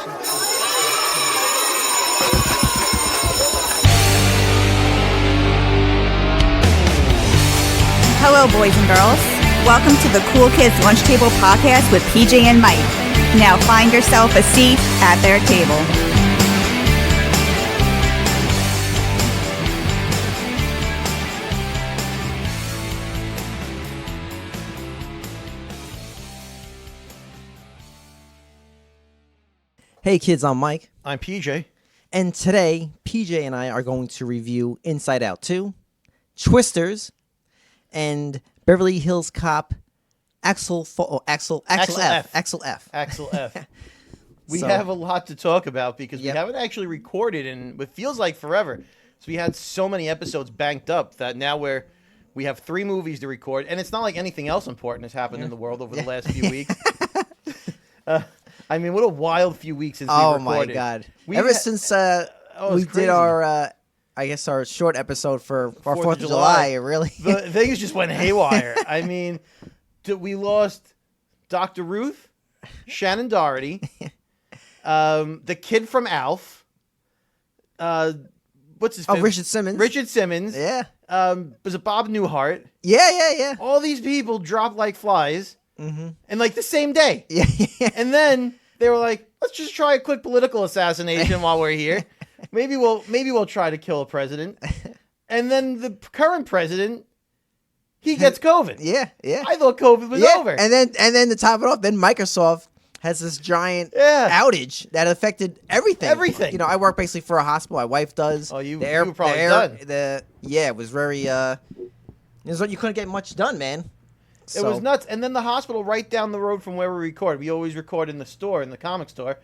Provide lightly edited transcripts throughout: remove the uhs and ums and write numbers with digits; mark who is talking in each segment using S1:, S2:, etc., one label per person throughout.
S1: Hello, boys and girls. Welcome to the Cool Kids Lunch Table Podcast with PJ and Mike. Now find yourself a seat at their table.
S2: Hey kids, I'm Mike.
S3: I'm PJ.
S2: And today, PJ and I are going to review Inside Out 2, Twisters, and Beverly Hills Cop Axel F.
S3: We have a lot to talk about because we haven't actually recorded in what feels like forever. So we had so many episodes banked up that now we have 3 movies to record, and it's not like anything else important has happened in the world over the last few weeks. I mean, what a wild few weeks since we recorded.
S2: Oh my God! Ever since we did our our short episode for our 4th of July, it really
S3: things just went haywire. I mean, we lost Dr. Ruth, Shannon Doherty, the kid from Alf, what's his name?
S2: Richard Simmons.
S3: Richard Simmons.
S2: Yeah.
S3: Was it Bob Newhart?
S2: Yeah.
S3: All these people dropped like flies, and like the same day.
S2: Yeah.
S3: And then they were like, let's just try a quick political assassination while we're here. Maybe we'll try to kill a president. And then the current president, he gets COVID.
S2: Yeah.
S3: I thought COVID was over.
S2: And then to top it off, then Microsoft has this giant outage that affected everything.
S3: Everything.
S2: You know, I work basically for a hospital. My wife does.
S3: Oh, you were probably done.
S2: It was very you couldn't get much done, man.
S3: It was nuts. And then the hospital right down the road from where we record. We always record in the store, in the comic store.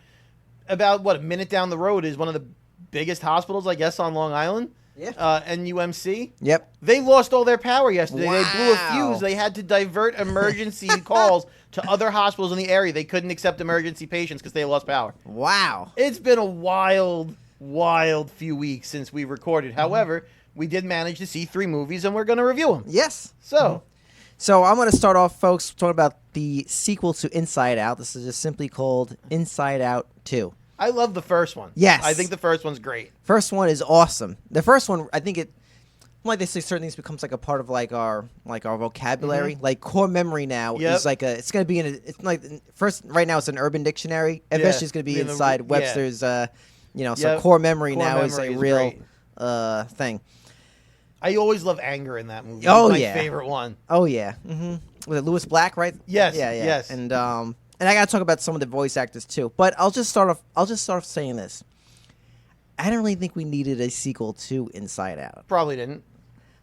S3: About, a minute down the road is one of the biggest hospitals, I guess, on Long Island.
S2: Yeah.
S3: NUMC.
S2: Yep.
S3: They lost all their power yesterday.
S2: Wow.
S3: They blew a fuse. They had to divert emergency calls to other hospitals in the area. They couldn't accept emergency patients because they lost power.
S2: Wow.
S3: It's been a wild few weeks since we recorded. However, we did manage to see 3 movies, and we're going to review them.
S2: Yes.
S3: So
S2: I'm going to start off, folks, talking about the sequel to Inside Out. This is just simply called Inside Out 2.
S3: I love the first one.
S2: Yes.
S3: I think the first one's great.
S2: First one is awesome. The first one, I think like they say, certain things becomes like a part of like our vocabulary. Like core memory now is like it's going to be it's like first right now it's an Urban Dictionary. Eventually it's going to be inside Webster's. So core memory now is a real thing.
S3: I always love anger in that movie.
S2: Oh,
S3: it's my favorite one.
S2: Oh yeah. Was it Lewis Black, right?
S3: Yes.
S2: Yeah.
S3: Yes.
S2: And I gotta talk about some of the voice actors too. But I'll just start off saying this. I didn't really think we needed a sequel to Inside Out.
S3: Probably didn't.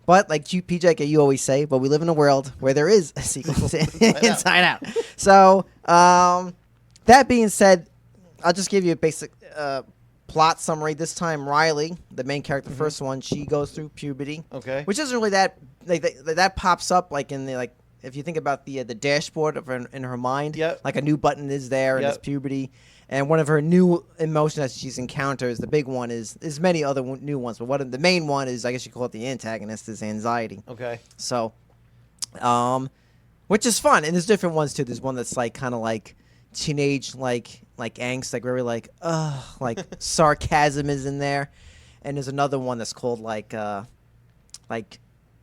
S2: But like you, PJ, you always say, but we live in a world where there is a sequel to Inside Out. So that being said, I'll just give you a basic plot summary. This time, Riley, the main character, the first one, she goes through puberty.
S3: Okay.
S2: Which isn't really that that pops up like in the if you think about the dashboard of in her mind, like a new button is there and it's puberty, and one of her new emotions that she's encountered, the big one is many other new ones, but the main one is, I guess you call it the antagonist, is anxiety.
S3: Okay.
S2: So, which is fun, and there's different ones too. There's one that's like kind of like teenage like angst, like very like sarcasm is in there, and there's another one that's called like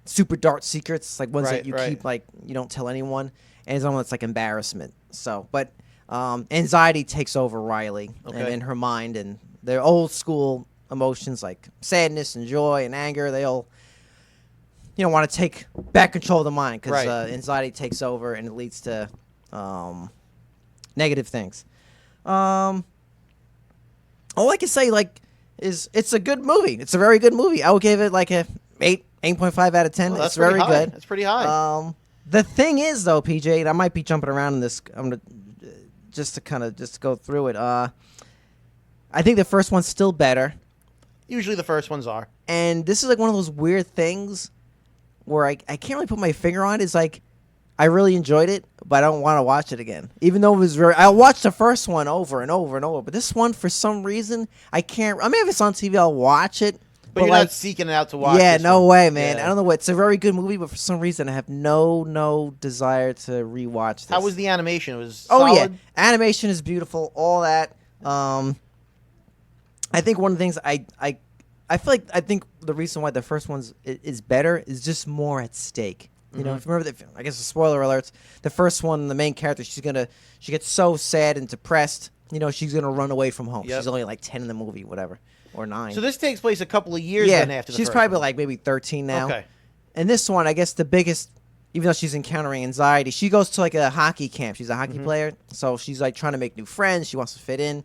S2: super dark secrets, like ones that you keep like you don't tell anyone, and there's one that's like embarrassment. So, but anxiety takes over Riley and in her mind, and their old school emotions like sadness and joy and anger, they all want to take back control of the mind because anxiety takes over and it leads to negative things. All I can say is it's a good movie. It's a very good movie. I would give it like a 8.5 out of 10.
S3: Well,
S2: it's very good.
S3: That's pretty high.
S2: The thing is, though, PJ, and I might be jumping around in this. I'm gonna just to go through it. I think the first one's still better.
S3: Usually the first ones are.
S2: And this is like one of those weird things where I can't really put my finger on it. It's like I really enjoyed it, but I don't want to watch it again. Even though it was I watched the first one over and over and over, but this one, for some reason, I can't. I mean, if it's on TV, I'll watch it.
S3: But you're not seeking it out to watch.
S2: Yeah, no
S3: one.
S2: way, man.
S3: Yeah.
S2: I don't know what. It's a very good movie, but for some reason, I have no desire to rewatch this.
S3: How was the animation? It was solid?
S2: Oh yeah, animation is beautiful. All that. I think one of the things I feel like I think the reason why the first one's is better is just more at stake. You know, if you remember, I guess, spoiler alerts. The first one, the main character, she gets so sad and depressed. You know, she's gonna run away from home. She's only like 10 in the movie, whatever, or 9.
S3: So this takes place a couple of years then after the
S2: she's
S3: first
S2: probably
S3: one.
S2: like maybe 13 now.
S3: Okay.
S2: And this one, I guess the biggest, even though she's encountering anxiety, she goes to like a hockey camp. She's a hockey player, so she's like trying to make new friends. She wants to fit in.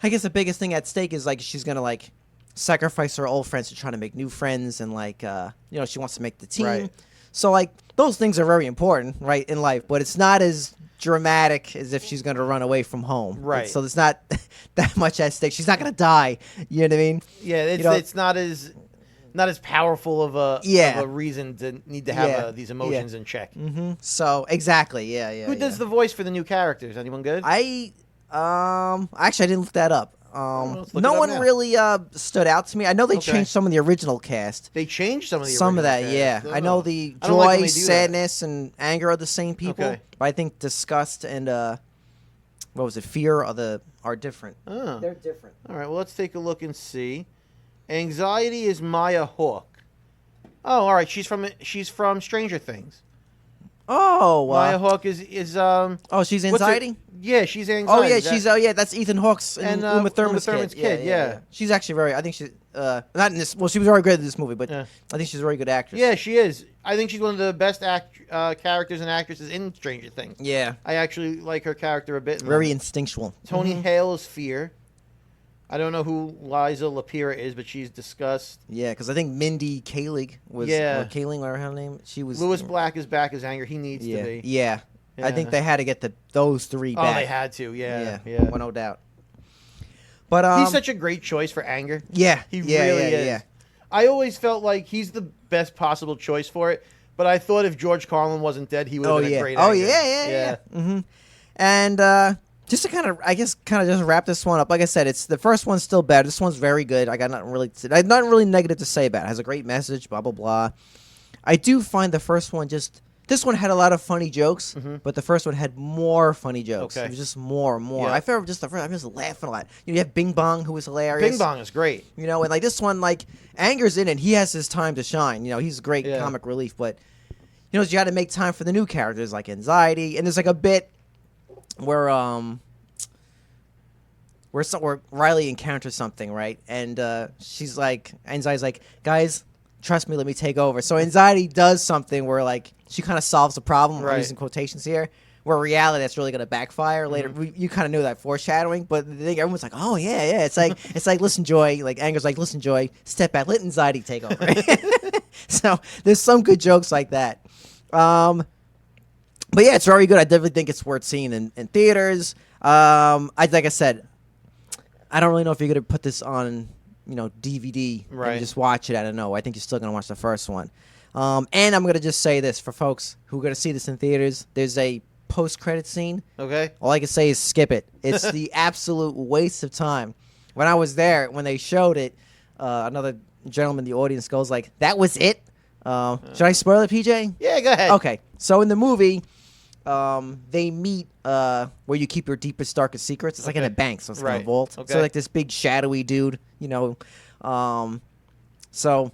S2: I guess the biggest thing at stake is like she's gonna like sacrifice her old friends to try to make new friends, and like you know, she wants to make the team.
S3: Right.
S2: So like those things are very important, right, in life, but it's not as dramatic as if she's going to run away from home.
S3: Right.
S2: So there's not that much at stake. She's not going to die. You know what I mean?
S3: Yeah, it's not as powerful of a reason to need to have these emotions in check.
S2: So exactly, yeah.
S3: Who does the voice for the new characters? Anyone good?
S2: Actually I didn't look that up. No one really stood out to me. I know they changed some of the original cast.
S3: They changed some of the
S2: some
S3: original
S2: of that,
S3: cast.
S2: yeah. I know the
S3: I don't like when
S2: joy,
S3: they do
S2: sadness, and anger are the same people.
S3: Okay.
S2: But I think disgust and what was it? Fear are different.
S3: Oh.
S2: They're different.
S3: All right. Well, let's take a look and see. Anxiety is Maya Hawke. Oh, all right. She's from Stranger Things.
S2: Oh,
S3: Maya Hawke is
S2: oh, she's anxiety.
S3: Yeah, she's anxiety.
S2: Oh yeah, that's Ethan Hawke's and Uma Thurman's
S3: kid. Yeah.
S2: She's actually very. I think she's not in this. Well, she was very good in this movie, but I think she's a very good actress.
S3: Yeah, she is. I think she's one of the best characters and actresses in Stranger Things.
S2: Yeah,
S3: I actually like her character a bit.
S2: Very instinctual.
S3: Tony Hale is Fear. I don't know who Liza Lapira is, but she's discussed.
S2: Yeah, because I think Mindy Kaling was. Or Kaling, whatever her name. She was.
S3: Lewis Black is back as Anger. He needs to be.
S2: Yeah. I think they had to get those three back.
S3: Oh, they had to. Yeah.
S2: Well, no doubt. But
S3: he's such a great choice for Anger.
S2: Yeah,
S3: he really is.
S2: Yeah.
S3: I always felt like he's the best possible choice for it. But I thought if George Carlin wasn't dead, he would have been a great Anger.
S2: Oh yeah. Mm-hmm. And just to kind of just wrap this one up. Like I said, it's the first one's still better. This one's very good. I got nothing really negative to say about it. It has a great message. Blah blah blah. I do find the first one just. This one had a lot of funny jokes, but the first one had more funny jokes. Okay. It was just more and more. Yeah. I felt just the first. I'm just laughing a lot. You have Bing Bong, who was hilarious.
S3: Bing Bong is great.
S2: You know, and like this one, like Anger's in it. He has his time to shine. You know, he's great comic relief, but you know, you got to make time for the new characters like Anxiety, and there's like a bit where Riley encounters something, right? And she's like, Anxiety's like, guys, trust me, let me take over. So Anxiety does something where like she kind of solves the problem. I'm using quotations here. Where reality, that's really going to backfire later. You kind of knew that foreshadowing, but I think everyone's like, "Oh yeah." It's like listen, Joy. Like Anger's like, listen, Joy. Step back. Let Anxiety take over. So there's some good jokes like that. But yeah, it's very good. I definitely think it's worth seeing in theaters. Like I said, I don't really know if you're going to put this on, you know, DVD and just watch it. I don't know. I think you're still going to watch the first one. And I'm going to just say this for folks who are going to see this in theaters. There's a post-credit scene. Okay. All I can say is skip it. It's the absolute waste of time. When I was there, when they showed it, another gentleman in the audience goes like, that was it? Should I spoil it, PJ?
S3: Yeah, go ahead.
S2: Okay. So in the movie, they meet where you keep your deepest, darkest secrets. It's like in a bank, so it's in a vault. Okay. So like this big shadowy dude, you know. So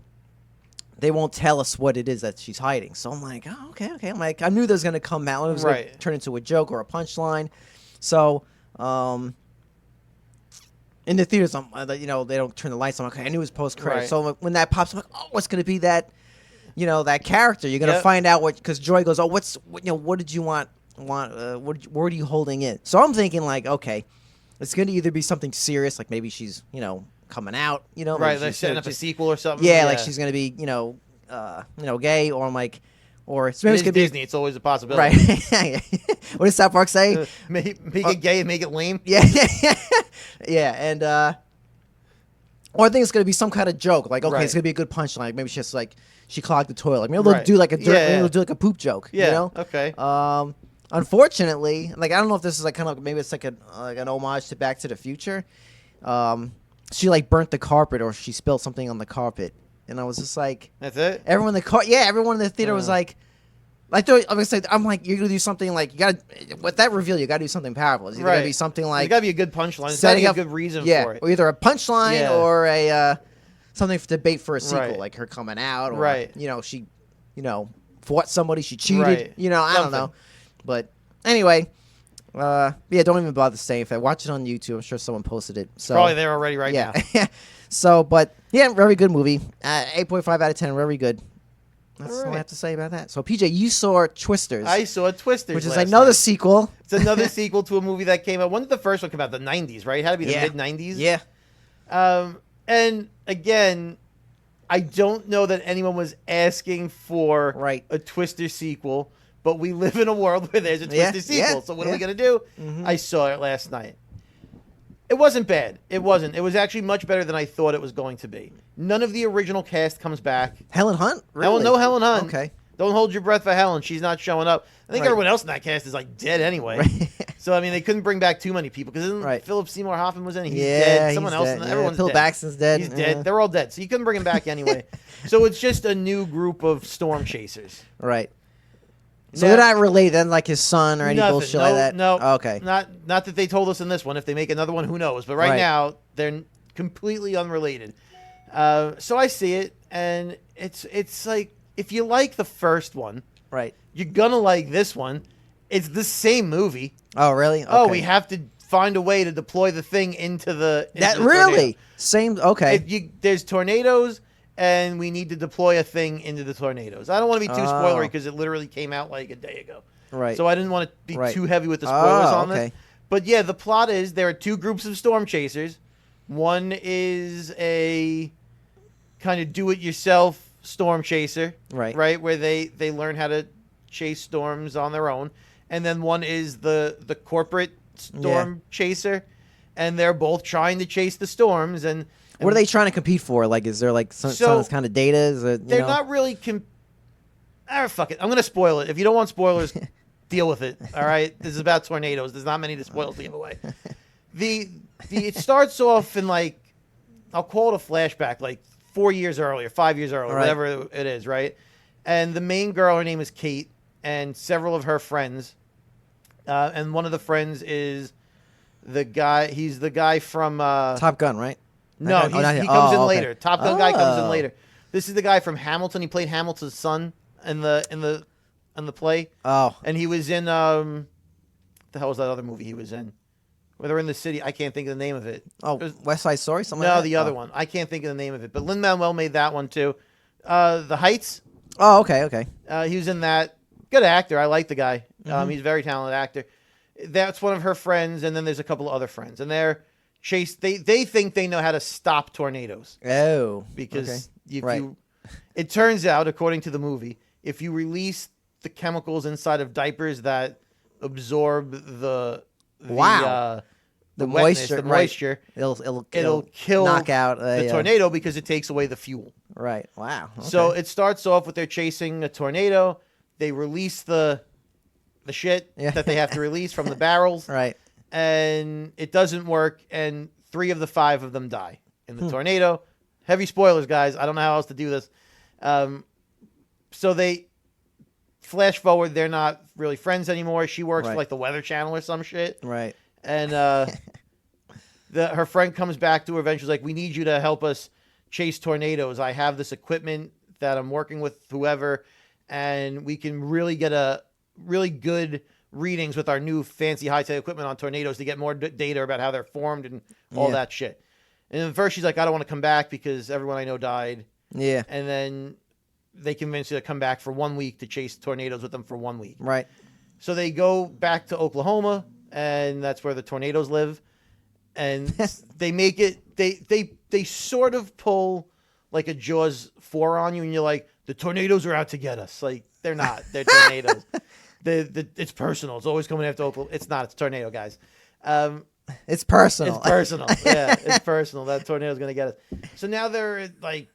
S2: they won't tell us what it is that she's hiding. So I'm like, oh, okay. I'm like, I knew there was going to come out. It was going to turn into a joke or a punchline. So in the theaters, you know, they don't turn the lights on. Okay, I knew it was post-credit. So when that pops, I'm like, oh, what's going to be that, you know, that character? You're going to find out what, because Joy goes, oh, what did you want, what are you holding in? So I'm thinking like, okay, it's going to either be something serious, like maybe she's, you know, coming out, you know,
S3: they're setting up a sequel or something.
S2: Yeah, like she's gonna be, you know, gay, or I'm like, or maybe it's gonna
S3: Disney. It's always a possibility,
S2: right? What does South Park say?
S3: Make it gay and make it lame.
S2: Yeah, yeah, and or I think it's gonna be some kind of joke, like okay, it's gonna be a good punchline. Like maybe she's like she clogged the toilet. Maybe they'll do like maybe they'll do like a poop joke.
S3: Yeah,
S2: you know?
S3: Okay.
S2: Unfortunately, like I don't know if this is like kind of maybe it's like an homage to Back to the Future. She like burnt the carpet or she spilled something on the carpet, and I was just like,
S3: "That's it."
S2: Everyone in the theater was like, I thought I was gonna say, I'm like, you're gonna do something like you gotta with that reveal, you gotta do something powerful. It's either gonna be something like
S3: it's gotta be a good punchline. It's gotta be a good reason for it.
S2: Or either a punchline or a something to bait for a sequel, like her coming out, or she, fought somebody, she cheated. I don't know, but anyway. Don't even bother saying if I watch it on YouTube. I'm sure someone posted it. So
S3: probably there already now.
S2: So, but very good movie. 8.5 out of 10, very good. That's all I have to say about that. So, PJ, you saw Twisters.
S3: I saw Twisters,
S2: which is another sequel.
S3: It's another sequel to a movie that came out. When did the first one come out? The 90s, right? It had to be the mid 90s.
S2: Yeah.
S3: And again, I don't know that anyone was asking for a Twister sequel. But we live in a world where there's a Twister sequel. So what are we going to do? Mm-hmm. I saw it last night. It wasn't bad. It wasn't. It was actually much better than I thought it was going to be. None of the original cast comes back.
S2: Helen Hunt? Really?
S3: No Helen Hunt.
S2: Okay.
S3: Don't hold your breath for Helen. She's not showing up. I think everyone else in that cast is dead anyway. Right. So, I mean, they couldn't bring back too many people. Because Philip Seymour Hoffman was in it. He's dead. Someone else. Everyone's
S2: Phil
S3: dead.
S2: Baxton's dead.
S3: He's dead. They're all dead. So you couldn't bring him back anyway. So it's just a new group of storm chasers.
S2: Right. So they're not related, then, like his son or any bullshit like that?
S3: No.
S2: Okay.
S3: Not that they told us in this one. If they make another one, who knows? But right now, they're completely unrelated. So I see it, and it's like, if you like the first one, you're going to like this one. It's the same movie.
S2: Oh, really? Okay.
S3: Oh, we have to find a way to deploy the thing into the
S2: really?
S3: Tornado.
S2: Same, okay.
S3: There's tornadoes. And we need to deploy a thing into the tornadoes. I don't want to be too spoilery because it literally came out like a day ago.
S2: Right.
S3: So I didn't want to be too heavy with the spoilers on this. But yeah, the plot is there are two groups of storm chasers. One is a kind of do-it-yourself storm chaser. Right. Where they learn how to chase storms on their own. And then one is the corporate storm chaser. And they're both trying to chase the storms. And
S2: what are they trying to compete for? Like, is there like some kind of data? Is it,
S3: they're not really. Fuck it. I'm gonna spoil it. If you don't want spoilers, deal with it. All right. This is about tornadoes. There's not many to spoil to give away. It starts off in I'll call it a flashback, like 4 years earlier, 5 years earlier, whatever it is, right? And the main girl, her name is Kate, and several of her friends, and one of the friends is the guy. He's the guy from
S2: Top Gun, right?
S3: No, he comes in later. Top Gun guy comes in later. This is the guy from Hamilton. He played Hamilton's son in the play.
S2: Oh,
S3: and he was in the hell was that other movie he was in? Where they're in the city. I can't think of the name of it.
S2: Oh, West Side Story. Something
S3: no,
S2: like that?
S3: The other one. I can't think of the name of it. But Lin-Manuel made that one too. The Heights.
S2: Oh, okay.
S3: He was in that. Good actor. I like the guy. Mm-hmm. He's a very talented actor. That's one of her friends, and then there's a couple of other friends, and they're. They think they know how to stop tornadoes.
S2: Oh.
S3: Because it turns out, according to the movie, if you release the chemicals inside of diapers that absorb the moisture, it'll kill,
S2: knock out
S3: the tornado because it takes away the fuel.
S2: Right. Wow. Okay.
S3: So it starts off with they're chasing a tornado. They release the shit that they have to release from the barrels.
S2: Right.
S3: And it doesn't work, and 3 of the 5 of them die in the tornado. Heavy spoilers, guys. I don't know how else to do this. So they flash forward. They're not really friends anymore. She works for the Weather Channel or some shit.
S2: Right.
S3: And her friend comes back to her eventually, like, we need you to help us chase tornadoes. I have this equipment that I'm working with whoever, and we can really get a really good readings with our new fancy high-tech equipment on tornadoes to get more data about how they're formed and all that shit. And at first she's like, I don't want to come back because everyone I know died.
S2: Yeah.
S3: And then they convince her to come back for 1 week to chase tornadoes with them for 1 week.
S2: Right.
S3: So they go back to Oklahoma, and that's where the tornadoes live. And they make it, they sort of pull like a Jaws 4 on you, and you're like, the tornadoes are out to get us. Like, they're not. They're tornadoes. It's personal. It's always coming after Oklahoma. It's not. It's a tornado, guys.
S2: It's personal.
S3: It's personal. Yeah, it's personal. That tornado's going to get us. So now they're at a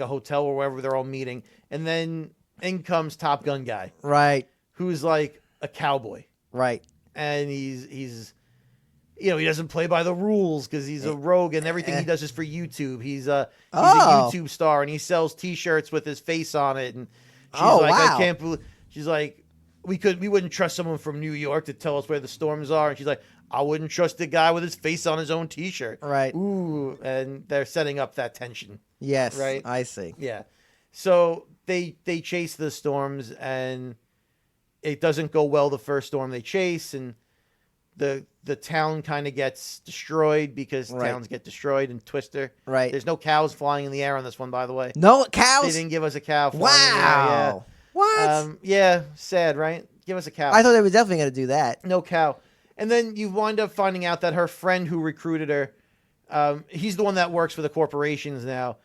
S3: hotel or wherever they're all meeting. And then in comes Top Gun guy.
S2: Right.
S3: Who's like a cowboy.
S2: Right.
S3: And he's he doesn't play by the rules because he's a rogue and everything he does is for YouTube. He's a YouTube star and he sells T-shirts with his face on it. And She's like, wow. I can't believe. She's like, we wouldn't trust someone from New York to tell us where the storms are. And she's like, I wouldn't trust the guy with his face on his own T-shirt.
S2: Right.
S3: Ooh, and they're setting up that tension.
S2: Yes.
S3: Right.
S2: I see.
S3: Yeah. So they chase the storms, and it doesn't go well the first storm they chase, and the town kind of gets destroyed because towns get destroyed in Twister.
S2: Right.
S3: There's no cows flying in the air on this one, by the way.
S2: No cows?
S3: They didn't give us a cow flying
S2: wow.
S3: in the air. Yeah.
S2: What?
S3: Yeah, sad, right? Give us a cow.
S2: I thought they were definitely going to do that.
S3: No cow. And then you wind up finding out that her friend who recruited her, he's the one that works for the corporations now.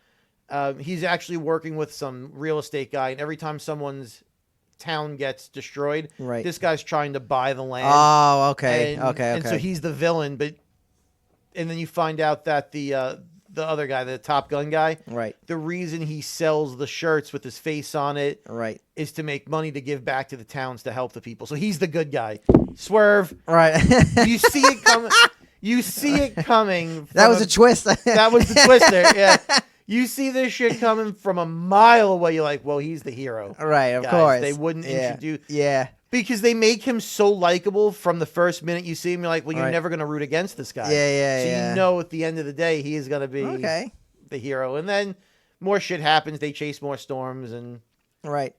S3: He's actually working with some real estate guy, and every time someone's town gets destroyed, this guy's trying to buy the land.
S2: Oh, okay.
S3: And so he's the villain, and then you find out that the other guy, the Top Gun guy, the reason he sells the shirts with his face on it is to make money to give back to the towns to help the people. So he's the good guy. Swerve.
S2: Right.
S3: You see it coming. You see it coming.
S2: That was a twist.
S3: That was the twister. Yeah. You see this shit coming from a mile away. You're like, well, he's the hero.
S2: Right, of course.
S3: They wouldn't introduce.
S2: Yeah.
S3: Because they make him so likable from the first minute you see him. You're like, well, you're never going to root against this guy.
S2: Yeah.
S3: So you know at the end of the day, he is going to be the hero. And then more shit happens. They chase more storms and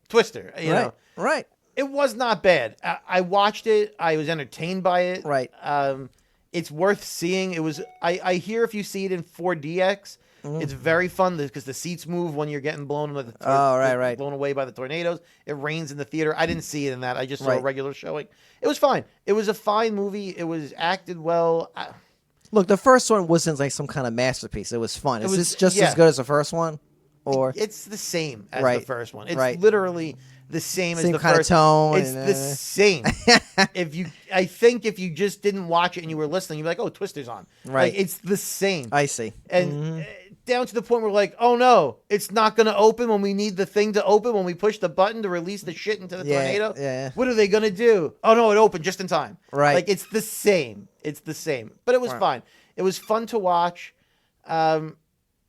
S3: Twister. You know.
S2: Right.
S3: It was not bad. I watched it. I was entertained by it.
S2: Right.
S3: It's worth seeing. It was. I hear if you see it in 4DX, it's very fun because the seats move when you're getting blown blown away by the tornadoes. It rains in the theater. I didn't see it in that. I just saw a regular showing. It was fine. It was a fine movie. It was acted well.
S2: Look, the first one wasn't like some kind of masterpiece. It was fun. Is this just as good as the first one? Or
S3: it's the same as the first one. It's literally the same as the
S2: kind
S3: first.
S2: Of tone.
S3: It's the same. I think if you just didn't watch it and you were listening, you'd be like, "Oh, Twister's on."
S2: Right.
S3: Like, it's the same.
S2: I see.
S3: And down to the point where we're like, "Oh no, it's not going to open when we need the thing to open. When we push the button to release the shit into the tornado, what are they going to do? Oh no, it opened just in time."
S2: Right.
S3: Like it's the same. It's the same. But it was fine. It was fun to watch.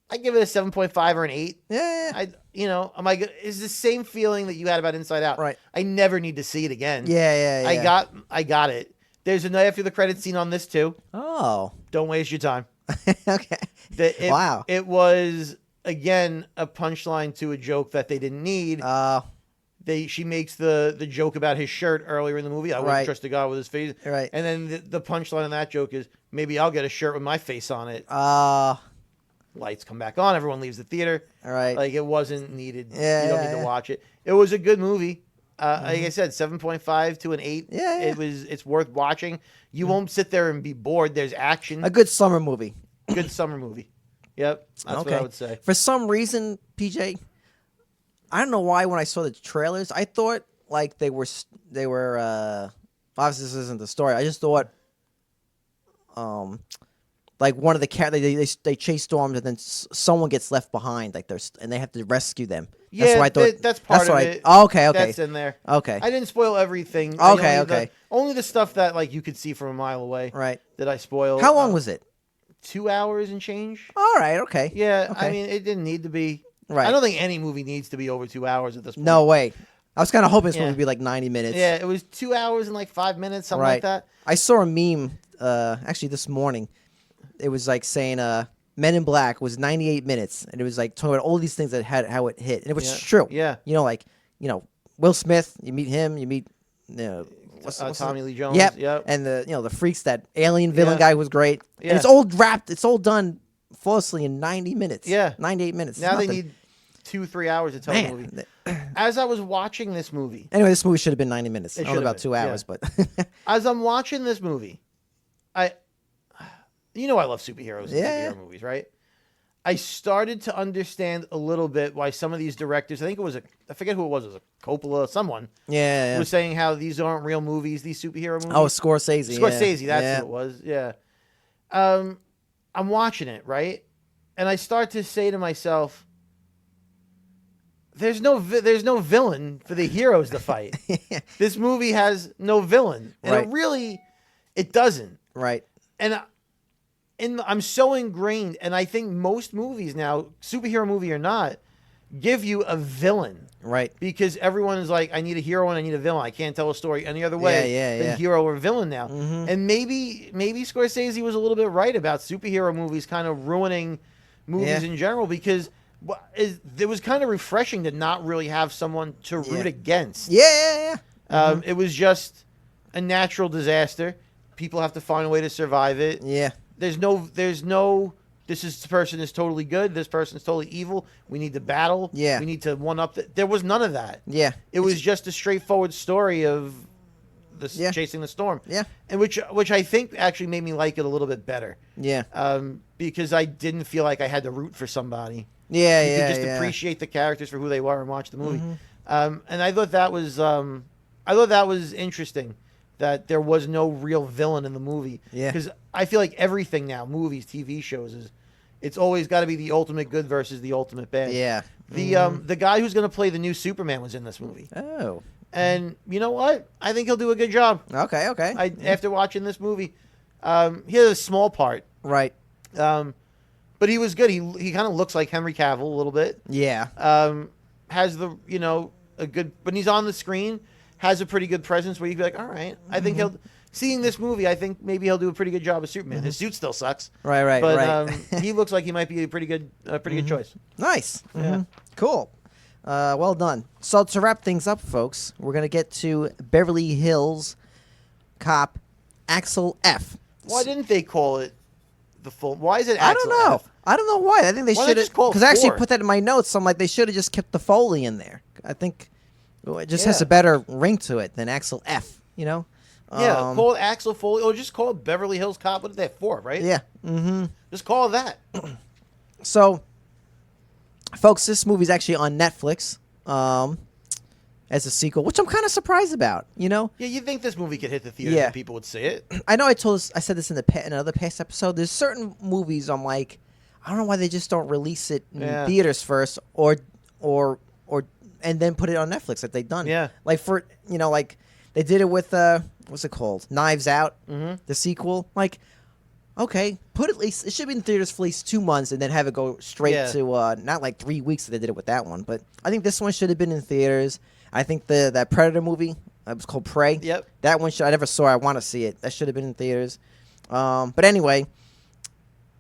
S3: I give it a 7.5 or an 8.
S2: Yeah.
S3: It's the same feeling that you had about Inside Out.
S2: Right.
S3: I never need to see it again.
S2: Yeah.
S3: I got it. There's a night after the credits scene on this too.
S2: Oh.
S3: Don't waste your time.
S2: Okay.
S3: Wow. It was again a punchline to a joke that they didn't need. She makes the joke about his shirt earlier in the movie. I wouldn't trust a guy with his face.
S2: Right.
S3: And then the punchline on that joke is maybe I'll get a shirt with my face on it. Lights come back on. Everyone leaves the theater.
S2: All right.
S3: Like it wasn't needed.
S2: Yeah,
S3: you don't need to watch it. It was a good movie. Like I said, 7.5 to an 8.
S2: Yeah.
S3: It's worth watching. You won't sit there and be bored. There's action.
S2: A good summer movie.
S3: Good summer movie. Yep. That's what I would say.
S2: For some reason, PJ, I don't know why when I saw the trailers, I thought like they were obviously this isn't the story. I just thought like one of the they chase storms and then someone gets left behind, like and they have to rescue them.
S3: Yeah,
S2: that's what I thought.
S3: That's part of it.
S2: Okay.
S3: That's in there.
S2: Okay.
S3: I didn't spoil everything.
S2: Okay.
S3: Only the stuff that like you could see from a mile away.
S2: Right.
S3: That I spoiled.
S2: How long was it?
S3: 2 hours and change.
S2: All right. Okay.
S3: Yeah.
S2: Okay.
S3: I mean, it didn't need to be.
S2: Right.
S3: I don't think any movie needs to be over 2 hours at this point.
S2: No way. I was kind of hoping this one would be like 90 minutes.
S3: Yeah, it was 2 hours and like 5 minutes, something like that.
S2: I saw a meme actually this morning. It was like saying Men in Black was 98 minutes, and it was like talking about all these things that had how it hit, and it was true.
S3: Yeah.
S2: Will Smith, you meet him, you meet
S3: Tommy Lee Jones.
S2: Yep. And the freaks, that alien villain guy was great.
S3: Yeah.
S2: And it's all wrapped, it's all done flawlessly in 90 minutes.
S3: Yeah.
S2: 98 minutes.
S3: Now they need 2-3 hours to tell the movie. As I was watching this movie.
S2: Anyway, this movie should have been 90 minutes. Only about 2 hours, but
S3: as I'm watching this movie, I love superheroes and superhero movies, right? I started to understand a little bit why some of these directors, I think it was I forget who it was a Coppola, someone.
S2: Yeah.
S3: Was saying how these aren't real movies, these superhero movies.
S2: Oh, Scorsese.
S3: Scorsese, that's who it was. Yeah. I'm watching it, right? And I start to say to myself, there's no villain for the heroes to fight. This movie has no villain. And it doesn't.
S2: Right.
S3: And I'm so ingrained, and I think most movies now, superhero movie or not, give you a villain.
S2: Right.
S3: Because everyone is like, I need a hero and I need a villain. I can't tell a story any other way than hero or villain now.
S2: Mm-hmm.
S3: And maybe Scorsese was a little bit right about superhero movies kind of ruining movies in general, because it was kind of refreshing to not really have someone to root against.
S2: Yeah.
S3: It was just a natural disaster. People have to find a way to survive it.
S2: Yeah.
S3: There's no this person is totally good, this person is totally evil, we need to battle.
S2: Yeah.
S3: We need to one-up. There was none of that.
S2: Yeah.
S3: It was just a straightforward story of chasing the storm.
S2: Yeah.
S3: And which I think actually made me like it a little bit better.
S2: Yeah.
S3: Because I didn't feel like I had to root for somebody.
S2: Yeah,
S3: you could just appreciate the characters for who they were and watch the movie. And I thought that was interesting, that there was no real villain in the movie.
S2: Yeah.
S3: Because I feel like everything now, movies, TV shows, it's always got to be the ultimate good versus the ultimate bad.
S2: Yeah.
S3: The guy who's going to play the new Superman was in this movie.
S2: Oh.
S3: And you know what? I think he'll do a good job.
S2: Okay.
S3: After watching this movie, he had a small part.
S2: Right.
S3: But he was good. He kind of looks like Henry Cavill a little bit.
S2: Yeah.
S3: Has the a good, when he's on the screen, has a pretty good presence where you'd be like, all right, I think seeing this movie, I think maybe he'll do a pretty good job as Superman. His suit still sucks.
S2: Right.
S3: But he looks like he might be a pretty good choice.
S2: Nice.
S3: Yeah.
S2: Cool. Well done. So to wrap things up, folks, we're going to get to Beverly Hills Cop Axel F.
S3: Why didn't they call it the full? Why is it Axel
S2: I don't know.
S3: F?
S2: I don't know why. I think they should have, because I actually put that in my notes. So I'm like, they should have just kept the Foley in there. I think it just has a better ring to it than Axel F.
S3: Yeah, call it Axel Foley, or just call it Beverly Hills Cop. What is that for, right?
S2: Yeah. Mm-hmm.
S3: Just call it that.
S2: So, folks, this movie's actually on Netflix as a sequel, which I'm kind of surprised about.
S3: Yeah, you think this movie could hit the theater and people would see it?
S2: I know I said this in another past episode. There's certain movies I'm like, I don't know why they just don't release it in theaters first, or and then put it on Netflix like they've done.
S3: Yeah.
S2: Like like they did it with what's it called? Knives Out, the sequel. Like, okay, it should be in theaters for at least 2 months and then have it go straight to not like 3 weeks that they did it with that one. But I think this one should have been in theaters. I think that Predator movie, it was called Prey.
S3: Yep.
S2: That one I never saw. I want to see it. That should have been in theaters. But anyway,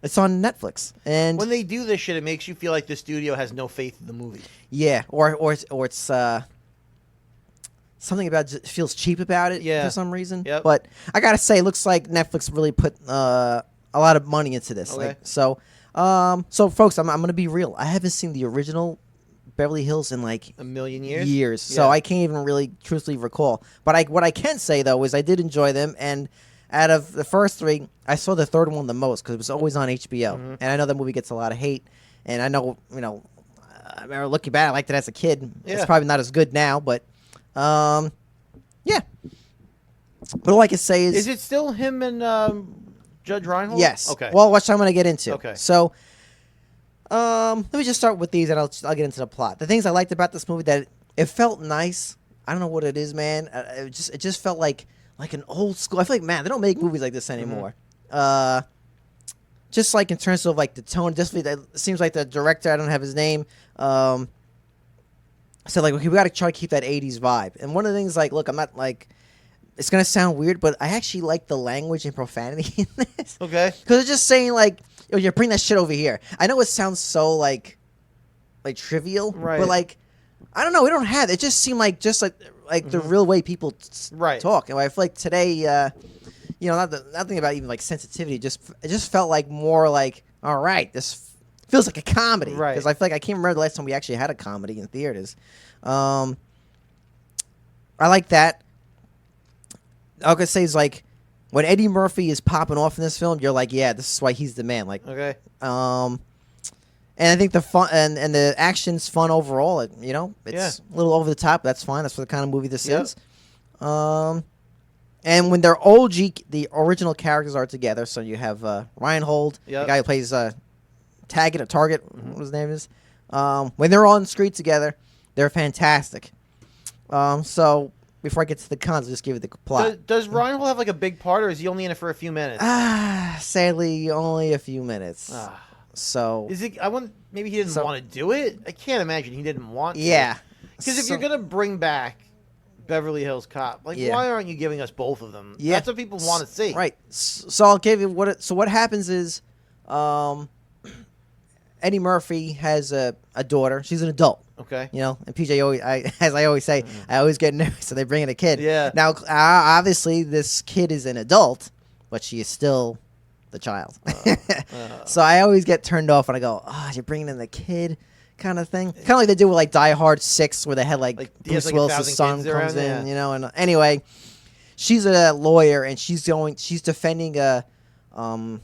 S2: it's on Netflix. And
S3: when they do this shit, it makes you feel like the studio has no faith in the movie.
S2: Yeah, or it's something about it feels cheap about it for some reason.
S3: Yep.
S2: But I gotta say, it looks like Netflix really put a lot of money into this.
S3: Okay.
S2: So folks, I'm gonna be real. I haven't seen the original Beverly Hills in like
S3: a million years.
S2: Yeah. So I can't even really truthfully recall. But what I can say though is I did enjoy them, and out of the first 3, I saw the third one the most because it was always on HBO, and I know that movie gets a lot of hate, and I know I remember looking back, I liked it as a kid.
S3: Yeah.
S2: It's probably not as good now, but yeah. But all I can say is
S3: it still him and Judge Reinhold?
S2: Yes.
S3: Okay.
S2: Well, which I'm going to get into.
S3: Okay.
S2: So, let me just start with these, and I'll get into the plot. The things I liked about this movie, that it felt nice. I don't know what it is, man. It just felt like an old school. I feel like, man, they don't make movies like this anymore. Just like in terms of like the tone, it seems like the director, I don't have his name, said like, okay, we got to try to keep that 80s vibe. And one of the things, like, look, I'm not like, it's going to sound weird, but I actually like the language and profanity in this.
S3: Okay.
S2: Because it's just saying like, yo, you bring that shit over here. I know it sounds so like trivial,
S3: right?
S2: But like, I don't know, we don't have it. It just seemed like the real way people talk. And I feel like today, nothing about even like sensitivity. It just felt like more like, all right, this feels like a comedy,
S3: right?
S2: Because I feel like I can't remember the last time we actually had a comedy in theaters. I like that. I was gonna say is like when Eddie Murphy is popping off in this film, you're like, yeah, this is why he's the man. Like,
S3: okay.
S2: And I think the fun and the action's fun overall. It's a little over the top. That's fine. That's what the kind of movie this is. And when their the original characters are together, so you have Reinhold, the guy who plays Target, what his name is. When they're on the screen together, they're fantastic. So before I get to the cons, I'll just give you the plot.
S3: Does Reinhold have like a big part, or is he only in it for a few minutes?
S2: Sadly, only a few minutes. So
S3: is it? Maybe he didn't want to do it. I can't imagine he didn't want to.
S2: Yeah.
S3: Because if you're gonna bring back Beverly Hills Cop, why aren't you giving us both of them?
S2: Yeah.
S3: That's what people want to see.
S2: Right. So I'll give you what happens is, Eddie Murphy has a daughter. She's an adult.
S3: Okay.
S2: You know, and PJ as I always say, I always get nervous. So they bring in a kid.
S3: Yeah.
S2: Now, obviously, this kid is an adult, but she is still the child. So I always get turned off when I go, you're bringing in the kid, kind of thing. Kind of like they do with like Die Hard 6, where they had like Bruce Willis' son comes in, you know. And anyway, she's a lawyer and she's defending an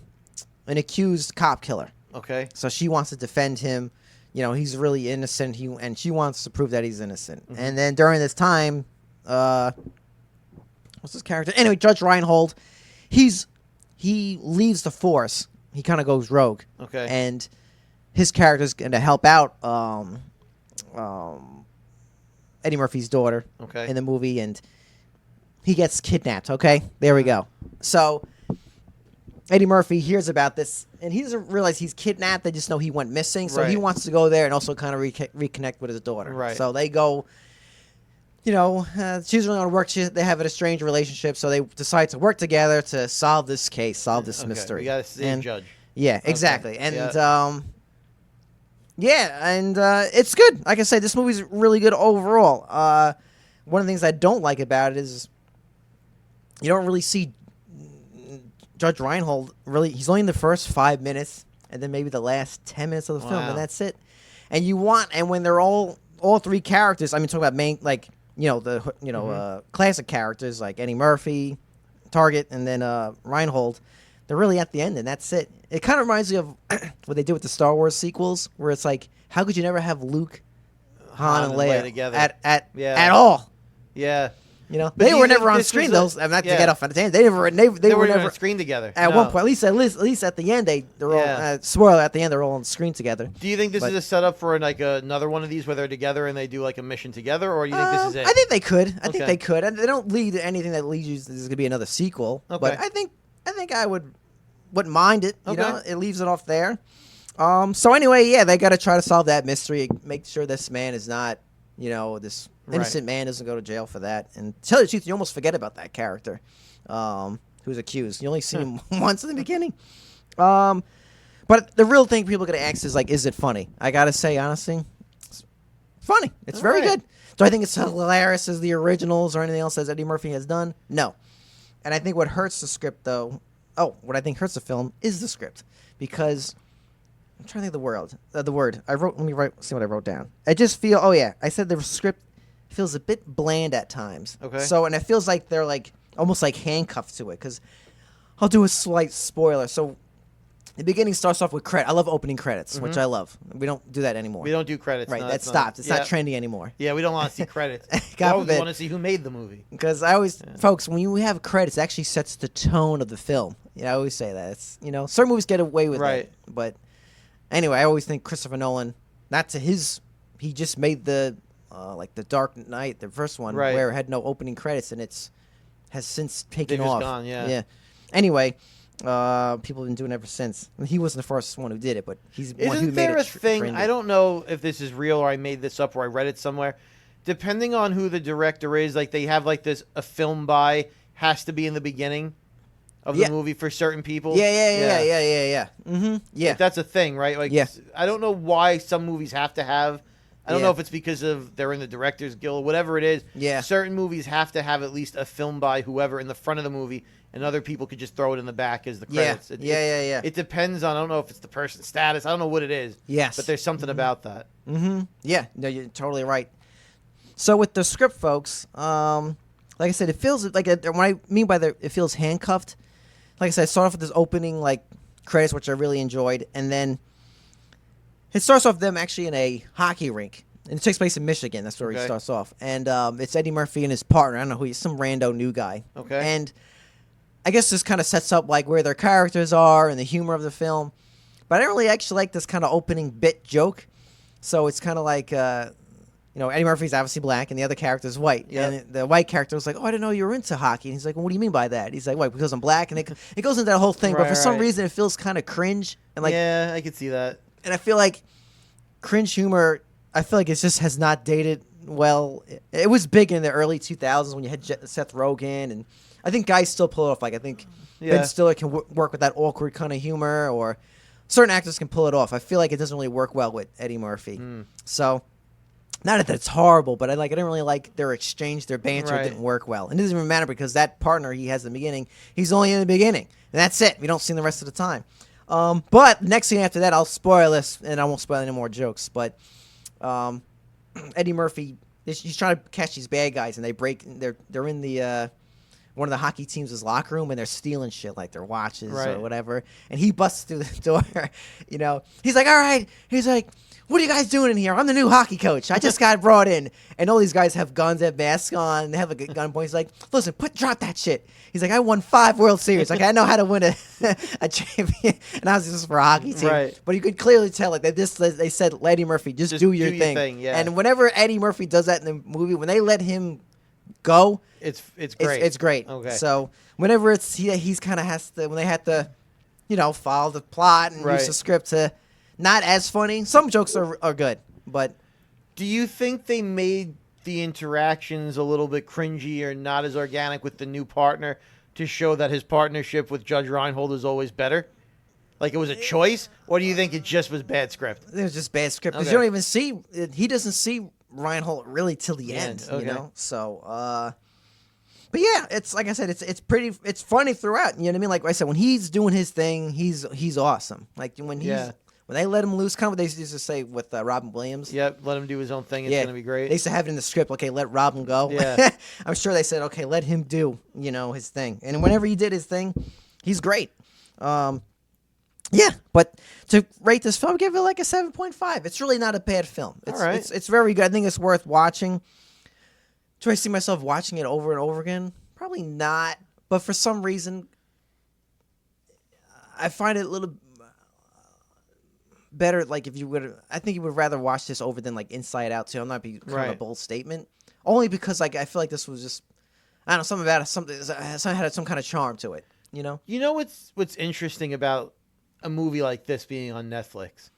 S2: accused cop killer.
S3: Okay.
S2: So she wants to defend him. You know, he's really innocent. And she wants to prove that he's innocent. Mm-hmm. And then during this time, what's his character? Anyway, Judge Reinhold, he leaves the force. He kind of goes rogue.
S3: Okay.
S2: And his character's going to help out Eddie Murphy's daughter in the movie, and he gets kidnapped. Okay, there we go. So Eddie Murphy hears about this, and he doesn't realize he's kidnapped. They just know he went missing, so he wants to go there and also kind of reconnect with his daughter. Right. So they go. You know, she's really on work. They have a strange relationship, so they decide to work together to solve this case, solve this mystery.
S3: We got to see the judge.
S2: Yeah, exactly. And it's good. Like I say, this movie's really good overall. One of the things I don't like about it is you don't really see Judge Reinhold. Really, he's only in the first 5 minutes, and then maybe the last 10 minutes of the film, and that's it. And when they're all three characters, I mean, talking about main, like, classic characters like Eddie Murphy, Target, and then Reinhold. They're really at the end, and that's it. It kind of reminds me of what they did with the Star Wars sequels, where it's like, how could you never have Luke, Han, and Leia
S3: together
S2: at all?
S3: Yeah.
S2: You know, they were never on screen. Not to get off on the tangent. They were never
S3: on screen together
S2: at one point. At least at the end, they're all spoiler. At the end, they're all on screen together.
S3: Do you think this is a setup for another one of these where they're together and they do like a mission together, or do you think this is it?
S2: I think they could. I think they could. And they don't lead to anything that leads you. There's going to be another sequel. Okay. But I think I wouldn't mind it. You know, it leaves it off there. So anyway, they got to try to solve that mystery. Make sure this man is not, this innocent man doesn't go to jail for that. And to tell you the truth, you almost forget about that character who's accused. You only see him once in the beginning. But the real thing people are going to ask is, like, is it funny? I got to say, honestly, it's funny. It's very good. Do I think it's hilarious as the originals or anything else as Eddie Murphy has done? No. And I think what hurts the script, though, what I think hurts the film is the script. Because I'm trying to think of the word. Let me see what I wrote down. I just feel, I said the script feels a bit bland at times. Okay. So, and it feels like they're like almost like handcuffed to it. Because I'll do a slight spoiler. So, the beginning starts off with credit. I love opening credits, which I love. We don't do that anymore.
S3: We don't do credits.
S2: Right, that stopped. It's not trendy anymore.
S3: Yeah, we don't want to see credits. We always want to see who made the movie.
S2: Because folks, when you have credits, it actually sets the tone of the film. I always say that. It's, certain movies get away with it. But anyway, I always think Christopher Nolan, he just made the the Dark Knight, the first one, where it had no opening credits, and has since taken off.
S3: Gone, yeah.
S2: Anyway, people have been doing it ever since. He wasn't the first one who did it, but he's the one who made it.
S3: Isn't there a thing? I don't know if this is real or I made this up or I read it somewhere. Depending on who the director is, like they have like this a film by has to be in the beginning of the movie for certain people.
S2: Yeah. Mm-hmm. Yeah,
S3: like that's a thing, right? Like, I don't know why some movies have to have. I don't know if it's because of they're in the Directors Guild, whatever it is.
S2: Yeah.
S3: Certain movies have to have at least a film by whoever in the front of the movie, and other people could just throw it in the back as the credits.
S2: Yeah.
S3: It depends on, I don't know if it's the person's status. I don't know what it is.
S2: Yes.
S3: But there's something about that.
S2: Mm-hmm. Yeah. No, you're totally right. So with the script, folks, like I said, it feels like, when I mean by it feels handcuffed. Like I said, I start off with this opening, credits, which I really enjoyed, and then it starts off them actually in a hockey rink, and it takes place in Michigan. That's where he starts off, and it's Eddie Murphy and his partner. I don't know who he's, some rando new guy.
S3: Okay.
S2: And I guess this kind of sets up where their characters are and the humor of the film, but I don't really actually like this kind of opening bit joke. So it's kind of like Eddie Murphy's obviously black, and the other character is white. Yep. And the white character was like, "Oh, I didn't know you were into hockey." And he's like, "Well, what do you mean by that?" He's like, "Why? Because I'm black." And it goes into that whole thing, but for some reason, it feels kind of cringe. And like,
S3: yeah, I could see that.
S2: And I feel like cringe humor, I feel like it just has not dated well. It was big in the early 2000s when you had Seth Rogen, and I think guys still pull it off. Like I think Ben Stiller can work with that awkward kind of humor, or certain actors can pull it off. I feel like it doesn't really work well with Eddie Murphy. So, not that it's horrible, but I didn't really like their exchange, their banter didn't work well. And it doesn't even matter because that partner he has in the beginning, he's only in the beginning. And that's it. We don't see him the rest of the time. But next thing after that, I'll spoil this, and I won't spoil any more jokes. But Eddie Murphy, he's trying to catch these bad guys, and they're in the one of the hockey teams' locker room, and they're stealing shit like their watches or whatever. And he busts through the door. He's like, "All right." He's like, "What are you guys doing in here? I'm the new hockey coach. I just got brought in." And all these guys have guns, have masks on, they have a gun point. He's like, "Listen, drop that shit." He's like, "I won 5 World Series. Like, I know how to win a champion." And I was just for a hockey team. Right. But you could clearly tell, like, they said, Eddie Murphy, just do your thing. Yeah. And whenever Eddie Murphy does that in the movie, when they let him go,
S3: it's great.
S2: It's great. Okay. So whenever he's kind of has to, when they had to, follow the plot and use the script to, not as funny. Some jokes are good, but
S3: do you think they made the interactions a little bit cringy or not as organic with the new partner to show that his partnership with Judge Reinhold is always better? Like it was a choice, or do you think it just was bad script?
S2: It was just bad script because you don't even see. He doesn't see Reinhold really till the end. So, but yeah, it's like I said, it's funny throughout. You know what I mean? Like I said, when he's doing his thing, he's awesome. Like when they let him loose, kind of what they used to say with Robin Williams.
S3: Yep, let him do his own thing. It's going to be great.
S2: They used to have it in the script, okay, let Robin go. Yeah. I'm sure they said, okay, let him do, his thing. And whenever he did his thing, he's great. Yeah, but to rate this film, give it like a 7.5. It's really not a bad film. All right. It's very good. I think it's worth watching. Do I see myself watching it over and over again? Probably not. But for some reason, I find it a little better, like if you would, I think you would rather watch this over than like Inside Out too. I'm not being kind of a bold statement, only because like I feel like this was just, I don't know, something about it, something had some kind of charm to it. You know
S3: what's interesting about a movie like this being on Netflix?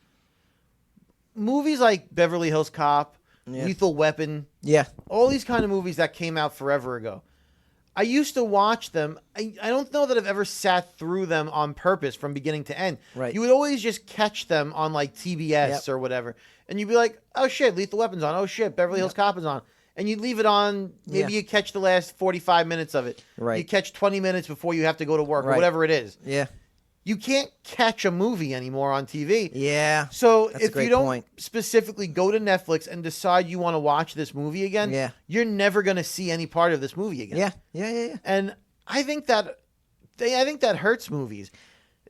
S3: Movies like Beverly Hills Cop, Lethal Weapon, all these kind of movies that came out forever ago. I used to watch them. I don't know that I've ever sat through them on purpose from beginning to end.
S2: Right.
S3: You would always just catch them on like TBS or whatever. And you'd be like, oh shit, Lethal Weapon's on. Oh shit, Beverly Hills Cop is on. And you'd leave it on. Maybe you catch the last 45 minutes of it.
S2: Right.
S3: You catch 20 minutes before you have to go to work or whatever it is.
S2: Yeah.
S3: You can't catch a movie anymore on TV.
S2: Yeah.
S3: So if you don't specifically go to Netflix and decide you want to watch this movie again, you're never going to see any part of this movie again.
S2: Yeah.
S3: And I think that hurts movies.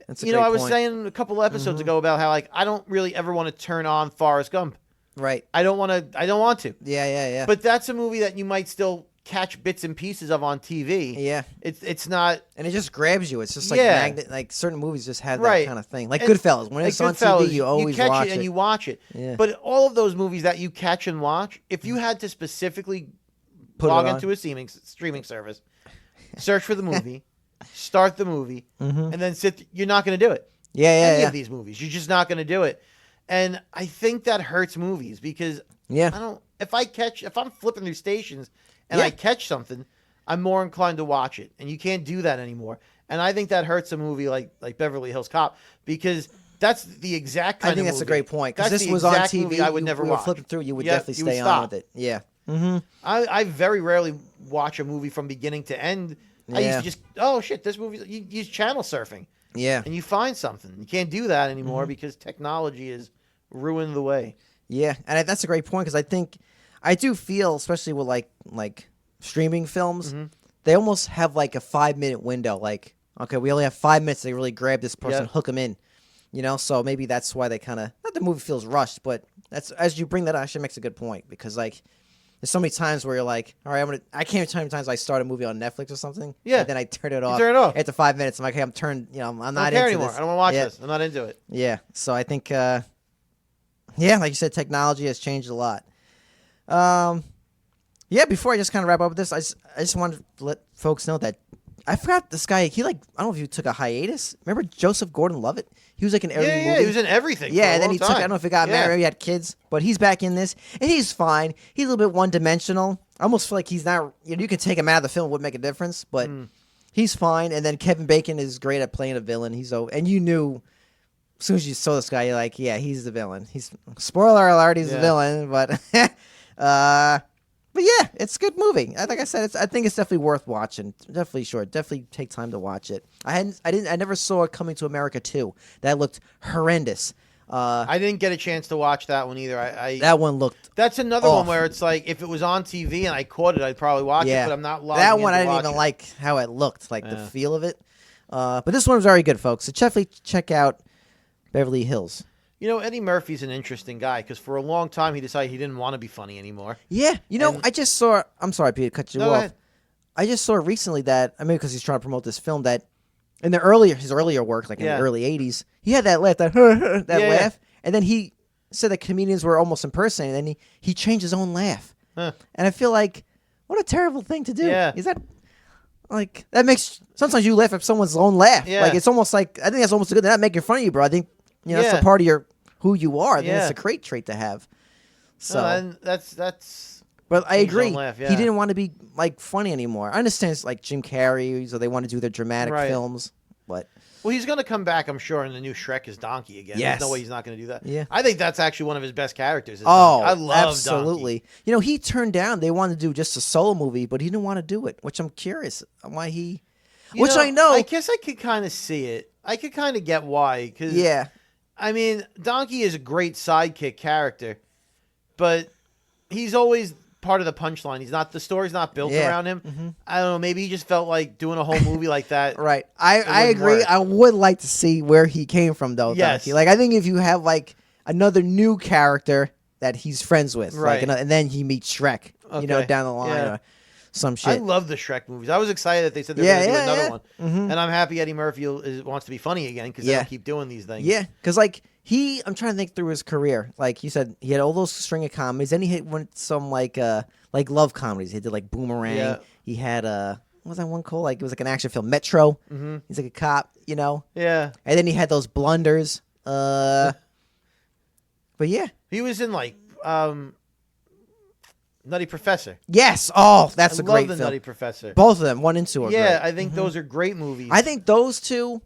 S2: That's a great
S3: I was
S2: point.
S3: saying a couple episodes ago about how like I don't really ever want to turn on Forrest Gump.
S2: Right.
S3: I don't want to.
S2: Yeah.
S3: But that's a movie that you might still catch bits and pieces of on TV.
S2: Yeah.
S3: It's not,
S2: and it just grabs you. It's just like magnet, like certain movies just have that kind of thing. Like Goodfellas. When it's on TV, you always
S3: catch
S2: it
S3: and you watch it.
S2: Yeah.
S3: But all of those movies that you catch and watch, if you had to specifically log into a streaming service, search for the movie, start the movie, and then you're not going to do it. Any of these movies, you're just not going to do it. And I think that hurts movies because if I'm flipping through stations and I catch something, I'm more inclined to watch it. And you can't do that anymore. And I think that hurts a movie like Beverly Hills Cop because that's the exact kind of movie.
S2: I think that's a great point. Because this was on TV.
S3: I would never watch.
S2: Flipping through, you would definitely stay on with it. Yeah. Mm-hmm.
S3: I very rarely watch a movie from beginning to end. I used to just, oh shit, this movie, you use channel surfing.
S2: Yeah.
S3: And you find something. You can't do that anymore because technology has ruined the way.
S2: Yeah. And that's a great point because I do feel, especially with like streaming films, they almost have like a 5-minute window. Like, okay, we only have 5 minutes to really grab this person, hook them in. So maybe that's why they kind of, not the movie feels rushed, but that's, as you bring that up, actually makes a good point because like, there's so many times where you're like, all right, I can't tell how many times I start a movie on Netflix or something. Yeah. And then I turn it off.
S3: You turn it off.
S2: After 5 minutes, I'm like, hey, I'm turned, I'm not
S3: into
S2: anymore.
S3: This. I don't want to watch this. I'm not into it.
S2: Yeah. So I think, like you said, technology has changed a lot. Yeah, before I just kind of wrap up with this, I just wanted to let folks know that I forgot this guy. He I don't know if he took a hiatus. Remember Joseph Gordon-Levitt? He was like in every movie.
S3: Yeah, he was in everything.
S2: Yeah,
S3: and
S2: then he took. I don't know if he got married, maybe he had kids, but he's back in this, and he's fine. He's a little bit one-dimensional. I almost feel like he's not. You can take him out of the film, it wouldn't make a difference, but he's fine. And then Kevin Bacon is great at playing a villain. And you knew as soon as you saw this guy, you're like, yeah, he's the villain. Spoiler alert, he's the villain, but. But yeah, it's a good movie. Like I said, I think it's definitely worth watching. Definitely short. Definitely take time to watch it. I never saw Coming to America 2. That looked horrendous.
S3: I didn't get a chance to watch that one either.
S2: That one looked.
S3: That's another one where it's like if it was on TV and I caught it, I'd probably watch it. But I'm not logging
S2: that one. I didn't even
S3: it.
S2: like how it looked, like the feel of it. But this one was very good, folks. So definitely check out Beverly Hills.
S3: You know, Eddie Murphy's an interesting guy because for a long time he decided he didn't want to be funny anymore.
S2: Yeah, I just saw. I'm sorry, Peter, cut you off. I just saw recently that because he's trying to promote this film that in his earlier work, like in the early '80s, he had that laugh, that laugh, and then he said that comedians were almost impersonating, and then he changed his own laugh, and I feel like what a terrible thing to do.
S3: Yeah.
S2: Is that like that makes sometimes you laugh at someone's own laugh?
S3: Yeah.
S2: Like it's almost like I think that's almost a good. They're not making fun of you, bro. I think that's a part of who you are. I think it's a great trait to have. So
S3: that's.
S2: But I agree.
S3: Laugh,
S2: He didn't want to be like funny anymore. I understand it's like Jim Carrey, so they want to do their dramatic films, but
S3: well, he's going to come back, I'm sure, in the new Shrek as Donkey again.
S2: Yes.
S3: There's no way he's not going to do that.
S2: Yeah.
S3: I think that's actually one of his best characters.
S2: I
S3: love
S2: absolutely.
S3: Donkey.
S2: He turned down. They wanted to do just a solo movie, but he didn't want to do it, which I'm curious why he. I know.
S3: I guess I could kind of see it. I could kind of get why. Cause, I mean, Donkey is a great sidekick character, but he's always part of the punchline. The story's not built around him. Mm-hmm. I don't know. Maybe he just felt like doing a whole movie like that.
S2: Right. I agree. Work. I would like to see where he came from, though.
S3: Yes.
S2: Donkey. Like I think if you have like another new character that he's friends with,
S3: right,
S2: and then he meets Shrek, down the line. Or some shit.
S3: I love the Shrek movies. I was excited that they said they were going to do another one. Mm-hmm. And I'm happy Eddie Murphy wants to be funny again because they'll keep doing these things.
S2: Yeah, because like I'm trying to think through his career. Like you said, he had all those string of comedies. Then he hit some like love comedies. He did like Boomerang. Yeah. He had what was that one called? Like it was like an action film, Metro. Mm-hmm. He's like a cop,
S3: Yeah.
S2: And then he had those blunders. But yeah,
S3: he was in like Nutty Professor.
S2: Yes. Oh, that's a great
S3: film. Nutty Professor.
S2: Both of them, 1 and 2 are great.
S3: Yeah, I think those are great movies.
S2: I think those two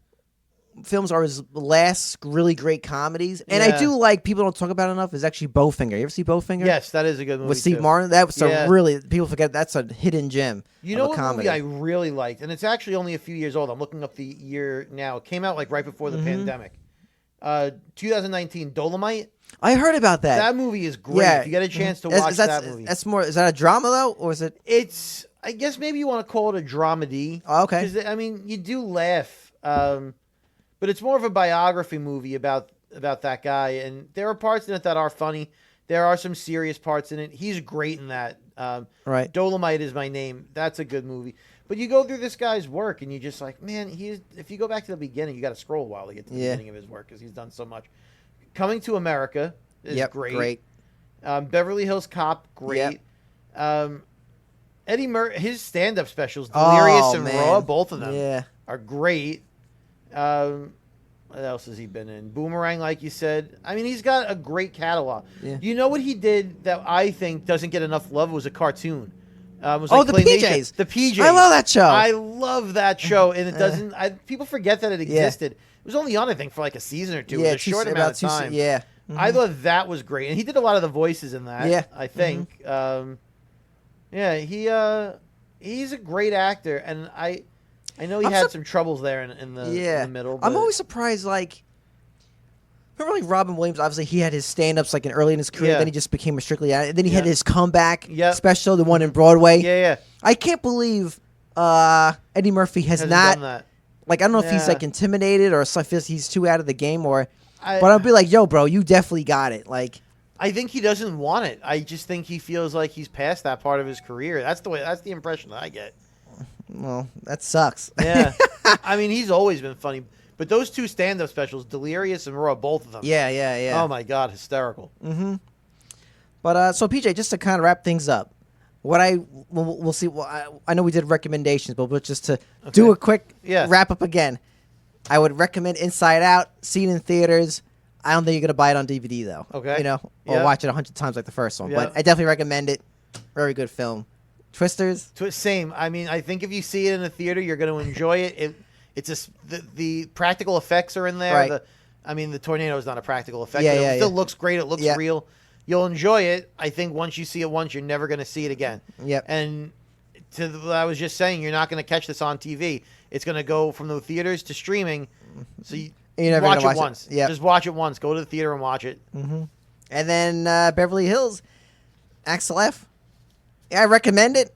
S2: films are his last really great comedies. And I do like, people don't talk about it enough, is actually Bowfinger. You ever see Bowfinger?
S3: Yes, that is a good movie
S2: with Steve Martin. That was a really, people forget that's a hidden gem.
S3: You know what movie I really liked? And it's actually only a few years old. I'm looking up the year now. It came out like right before the pandemic. 2019, Dolomite.
S2: I heard about that.
S3: That movie is great. If you get a chance to watch that movie.
S2: Is that a drama though, or is it?
S3: It's. I guess maybe you want to call it a dramedy.
S2: Oh, okay.
S3: Because I mean, you do laugh, but it's more of a biography movie about that guy, and there are parts in it that are funny. There are some serious parts in it. He's great in that.
S2: Right.
S3: Dolomite Is My Name. That's a good movie. But you go through this guy's work, and you're just like, man, if you go back to the beginning, you got to scroll a while to get to the beginning of his work because he's done so much. Coming to America is great. Beverly Hills Cop, great. Yep. Eddie Murphy, his stand-up specials, Delirious and Raw, both of them are great. What else has he been in? Boomerang, like you said. I mean, he's got a great catalog. Yeah. You know what he did that I think doesn't get enough love was a cartoon. It was
S2: the PJs.
S3: The PJs.
S2: I love that show.
S3: I love that show, and it doesn't. People forget that it existed. It was only on, I think, for like a season or two. It was a short amount of time.
S2: Mm-hmm.
S3: I thought that was great, and he did a lot of the voices in that.
S2: Yeah,
S3: I think. He's a great actor, and I know he had some troubles there in the middle. But
S2: I'm always surprised, like. Remember, like Robin Williams, obviously he had his stand-ups like early in his career, then he just became a strictly actor. And then he had his comeback special, the one in Broadway.
S3: Yeah.
S2: I can't believe Eddie Murphy has not
S3: done that.
S2: Like, I don't know if he's like intimidated or if he's too out of the game but I'll be like, yo, bro, you definitely got it. Like,
S3: I think he doesn't want it. I just think he feels like he's past that part of his career. That's the impression that I get.
S2: Well, that sucks.
S3: Yeah. I mean, he's always been funny. But those two stand-up specials, Delirious and Raw, both of them.
S2: Yeah.
S3: Oh, my God, hysterical.
S2: Mm-hmm. But so PJ, just to kind of wrap things up, we'll see. Well, I know we did recommendations, but just to do a quick wrap up again, I would recommend Inside Out. See it in theaters. I don't think you're gonna buy it on DVD though.
S3: Okay.
S2: Or watch it 100 times like the first one. But I definitely recommend it. Very good film. Twisters.
S3: Same. I mean, I think if you see it in a theater, you're gonna enjoy it. It's just the practical effects are in there.
S2: Right.
S3: The tornado is not a practical effect.
S2: Yeah,
S3: it still looks great. It looks real. You'll enjoy it. I think once you see it once, you're never going to see it again.
S2: Yep.
S3: And what I was just saying, you're not going to catch this on TV. It's going to go from the theaters to streaming. So you watch it once.
S2: Yep.
S3: Just watch it once. Go to the theater and watch it.
S2: Mm-hmm. And then Beverly Hills, Axel F. Yeah, I recommend it.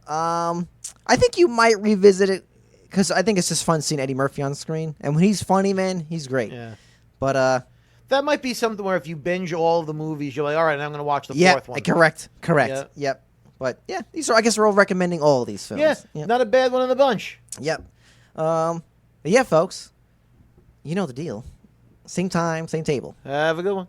S2: I think you might revisit it because I think it's just fun seeing Eddie Murphy on screen. And when he's funny, man, he's great.
S3: Yeah.
S2: But
S3: that might be something where if you binge all of the movies, you're like, all right, I'm going to watch the fourth one.
S2: Correct.
S3: Yeah.
S2: Yep. But yeah, I guess we're all recommending all of these films.
S3: Yeah,
S2: yep.
S3: Not a bad one in the bunch.
S2: Yep. But yeah, folks, you know the deal. Same time, same table.
S3: Have a good one.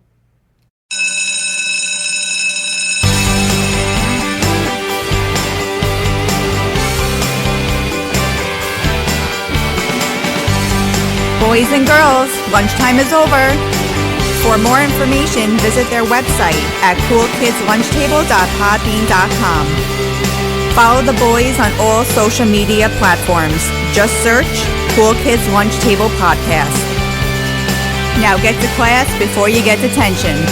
S1: Boys and girls, lunchtime is over. For more information, visit their website at coolkidslunchtable.podbean.com. Follow the boys on all social media platforms. Just search Cool Kids Lunch Table Podcast. Now get to class before you get detention.